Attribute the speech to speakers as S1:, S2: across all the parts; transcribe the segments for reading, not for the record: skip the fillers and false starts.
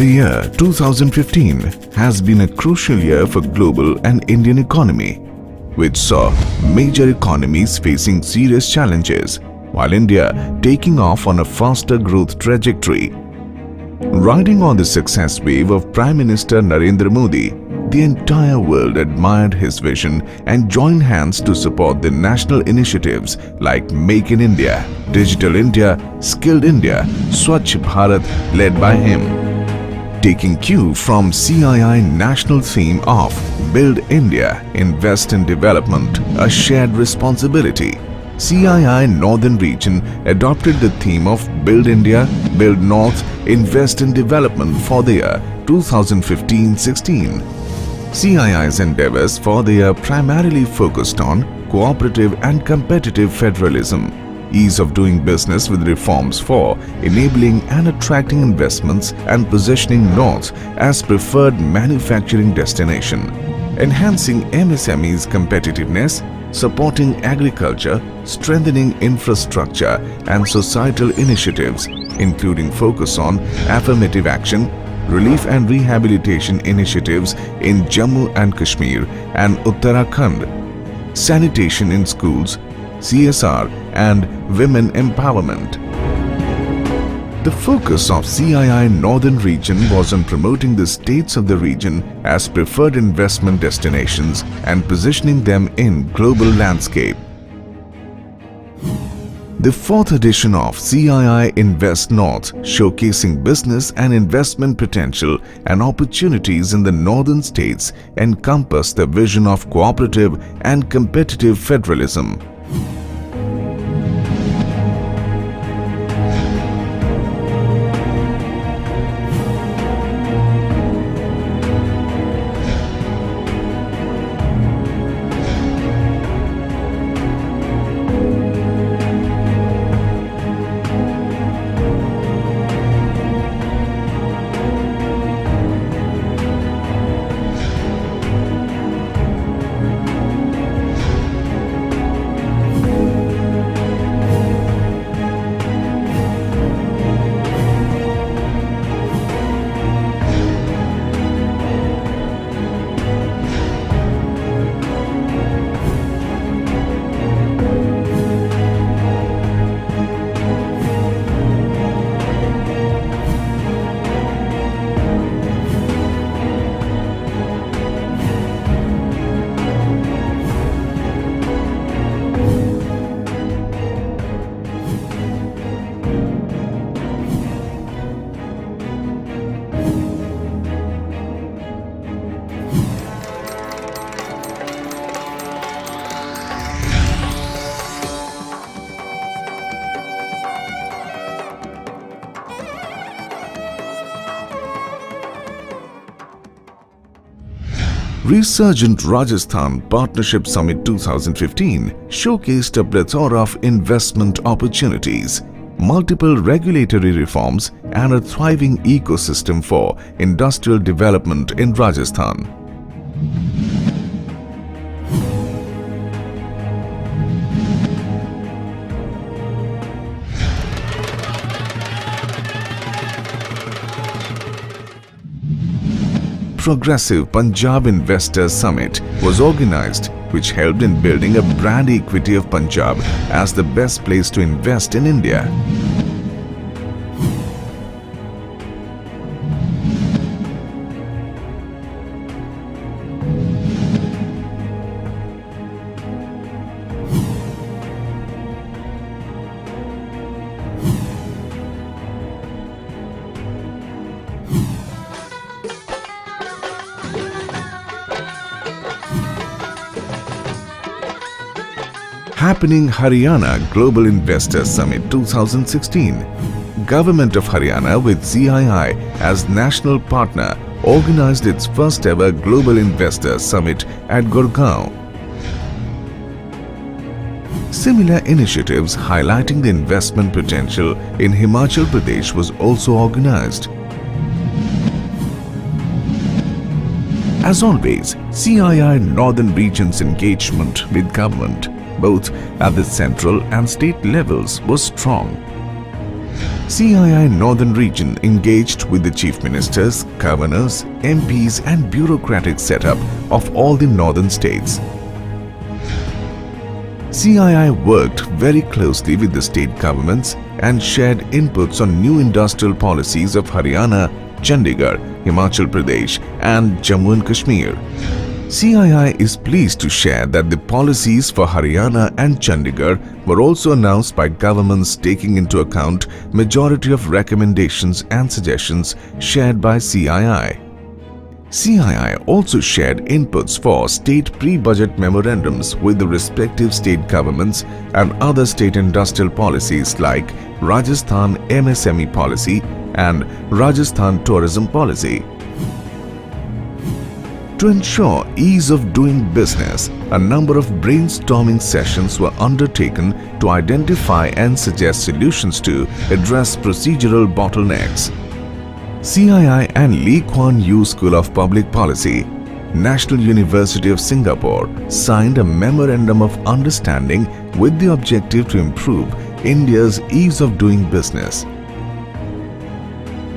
S1: The year 2015 has been a crucial year for global and Indian economy, which saw major economies facing serious challenges, while India taking off on a faster growth trajectory. Riding on the success wave of Prime Minister Narendra Modi, the entire world admired his vision and joined hands to support the national initiatives like Make in India, Digital India, Skilled India, Swachh Bharat led by him. Taking cue from CII national theme of Build India, Invest in Development, a shared responsibility, CII Northern Region adopted the theme of Build India, Build North, Invest in Development for the year 2015-16. CII's endeavors for the year primarily focused on cooperative and competitive federalism, ease of doing business with reforms for enabling and attracting investments and positioning North as preferred manufacturing destination, enhancing MSME's competitiveness, supporting agriculture, strengthening infrastructure and societal initiatives, including focus on affirmative action, relief and rehabilitation initiatives in Jammu and Kashmir and Uttarakhand, sanitation in schools, CSR and women empowerment. The focus of CII Northern Region was on promoting the states of the region as preferred investment destinations and positioning them in global landscape. The fourth edition of CII Invest North, showcasing business and investment potential and opportunities in the northern states, encompassed the vision of cooperative and competitive federalism. Resurgent Rajasthan Partnership Summit 2015 showcased a plethora of investment opportunities, multiple regulatory reforms and a thriving ecosystem for industrial development in Rajasthan. Progressive Punjab Investors Summit was organized, which helped in building a brand equity of Punjab as the best place to invest in India. Happening Haryana Global Investors Summit 2016. Government of Haryana with CII as national partner organized its first ever Global Investors Summit at Gurgaon. Similar initiatives highlighting the investment potential in Himachal Pradesh was also organized. As always, CII Northern Region's engagement with government, both at the central and state levels, was strong. CII Northern Region engaged with the Chief Ministers, Governors, MPs and bureaucratic setup of all the northern states. CII worked very closely with the state governments and shared inputs on new industrial policies of Haryana, Chandigarh, Himachal Pradesh and Jammu and Kashmir. CII is pleased to share that the policies for Haryana and Chandigarh were also announced by governments taking into account majority of recommendations and suggestions shared by CII. CII also shared inputs for state pre-budget memorandums with the respective state governments and other state industrial policies like Rajasthan MSME policy and Rajasthan tourism policy. To ensure ease of doing business, a number of brainstorming sessions were undertaken to identify and suggest solutions to address procedural bottlenecks. CII and Lee Kuan Yew School of Public Policy, National University of Singapore signed a Memorandum of Understanding with the objective to improve India's ease of doing business.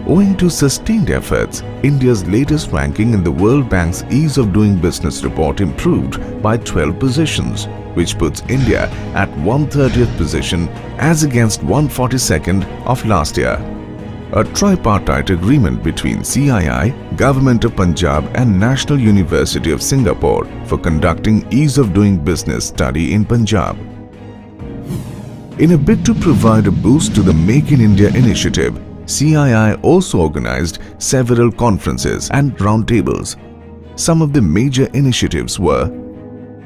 S1: Owing to sustained efforts, India's latest ranking in the World Bank's Ease of Doing Business report improved by 12 positions, which puts India at 130th position as against 142nd of last year. A tripartite agreement between CII, Government of Punjab and National University of Singapore for conducting ease of doing business study in Punjab. In a bid to provide a boost to the Make in India initiative, CII also organized several conferences and roundtables. Some of the major initiatives were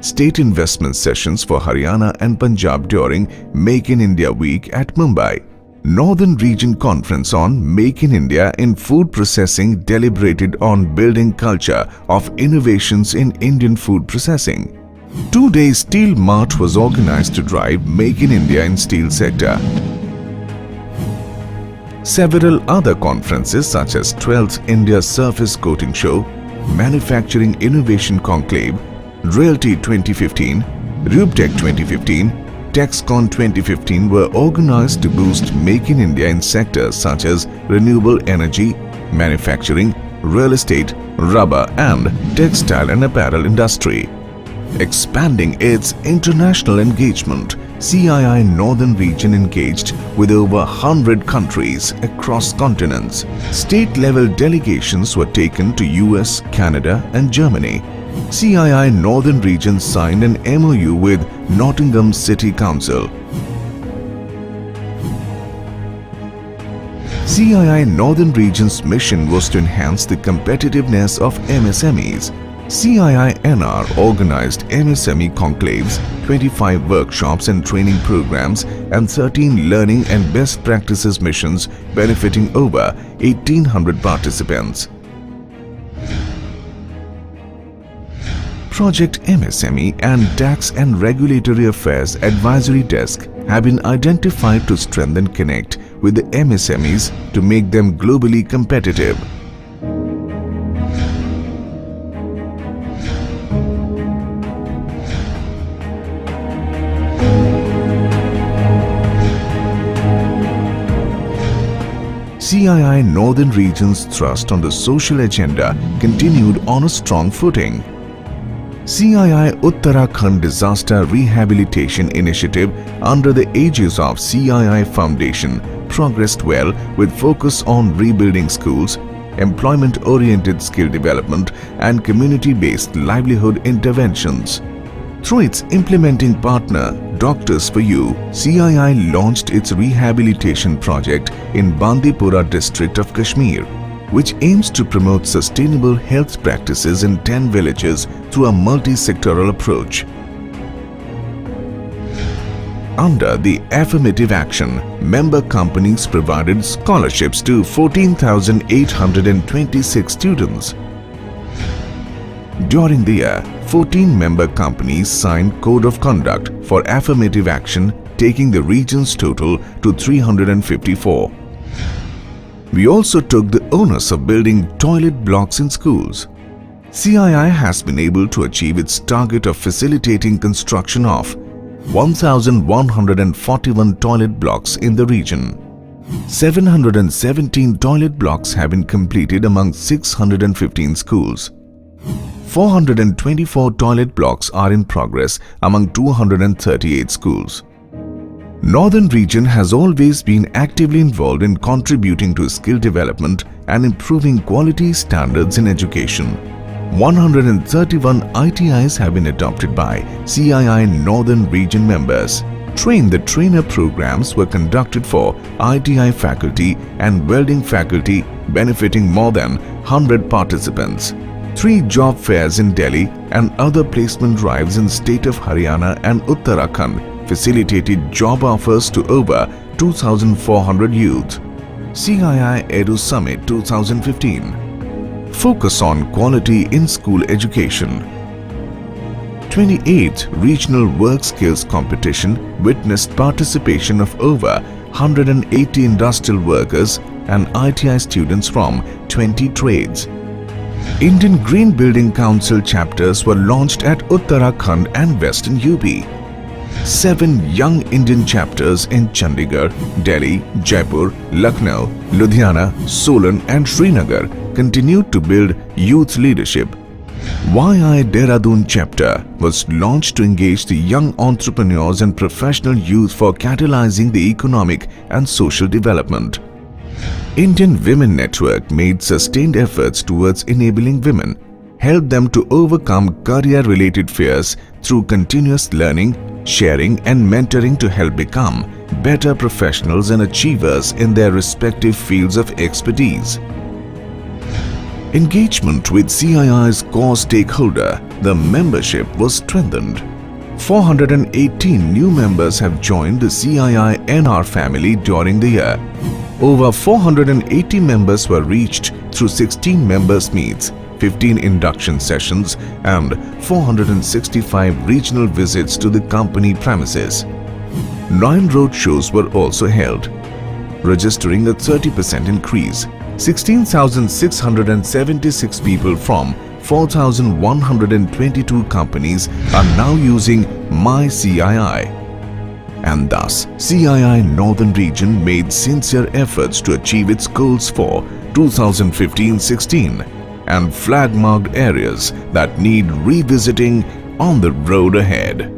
S1: state investment sessions for Haryana and Punjab during Make in India Week at Mumbai, Northern Region Conference on Make in India in Food Processing deliberated on building culture of innovations in Indian food processing. 2-day Steel March was organized to drive Make in India in steel sector. Several other conferences such as 12th India Surface Coating Show, Manufacturing Innovation Conclave, Realty 2015, RubeTech 2015, TechsCon 2015 were organized to boost Make in India in sectors such as renewable energy, manufacturing, real estate, rubber and textile and apparel industry. Expanding its international engagement, CII Northern Region engaged with over 100 countries across continents. State-level delegations were taken to US, Canada and Germany. CII Northern Region signed an MOU with Nottingham City Council. CII Northern Region's mission was to enhance the competitiveness of MSMEs. CII NR organized MSME conclaves, 25 workshops and training programs and 13 learning and best practices missions benefiting over 1,800 participants. Project MSME and Tax and Regulatory Affairs Advisory Desk have been identified to strengthen connect with the MSMEs to make them globally competitive. CII Northern Region's thrust on the social agenda continued on a strong footing. CII Uttarakhand Disaster Rehabilitation Initiative under the aegis of CII Foundation progressed well with focus on rebuilding schools, employment-oriented skill development and community-based livelihood interventions. Through its implementing partner, Doctors for You, CII launched its rehabilitation project in Bandipora district of Kashmir, which aims to promote sustainable health practices in 10 villages through a multi-sectoral approach. Under the affirmative action, member companies provided scholarships to 14,826 students. During the year, 14 member companies signed Code of Conduct for affirmative action, taking the region's total to 354. We also took the onus of building toilet blocks in schools. CII has been able to achieve its target of facilitating construction of 1,141 toilet blocks in the region. 717 toilet blocks have been completed among 615 schools. 424 toilet blocks are in progress among 238 schools. Northern region has always been actively involved in contributing to skill development and improving quality standards in education. 131 ITIs have been adopted by CII Northern Region members. Train the Trainer programs were conducted for ITI faculty and welding faculty, benefiting more than 100 participants. 3 job fairs in Delhi and other placement drives in state of Haryana and Uttarakhand facilitated job offers to over 2,400 youth. CII Edu Summit 2015. Focus on quality in school education. 28th Regional Work Skills Competition witnessed participation of over 180 industrial workers and ITI students from 20 trades. Indian Green Building Council chapters were launched at Uttarakhand and Western UP. 7 young Indian chapters in Chandigarh, Delhi, Jaipur, Lucknow, Ludhiana, Solan and Srinagar continued to build youth leadership. CII Dehradun chapter was launched to engage the young entrepreneurs and professional youth for catalyzing the economic and social development. Indian Women Network made sustained efforts towards enabling women, helped them to overcome career-related fears through continuous learning, sharing and mentoring to help become better professionals and achievers in their respective fields of expertise. Engagement with CII's core stakeholder, the membership, was strengthened. 418 new members have joined the CII NR family during the year. Over 480 members were reached through 16 members' meets, 15 induction sessions and 465 regional visits to the company premises. 9 road shows were also held, registering a 30% increase. 16,676 people from 4,122 companies are now using My CII. And thus, CII Northern Region made sincere efforts to achieve its goals for 2015-16 and flag-marked areas that need revisiting on the road ahead.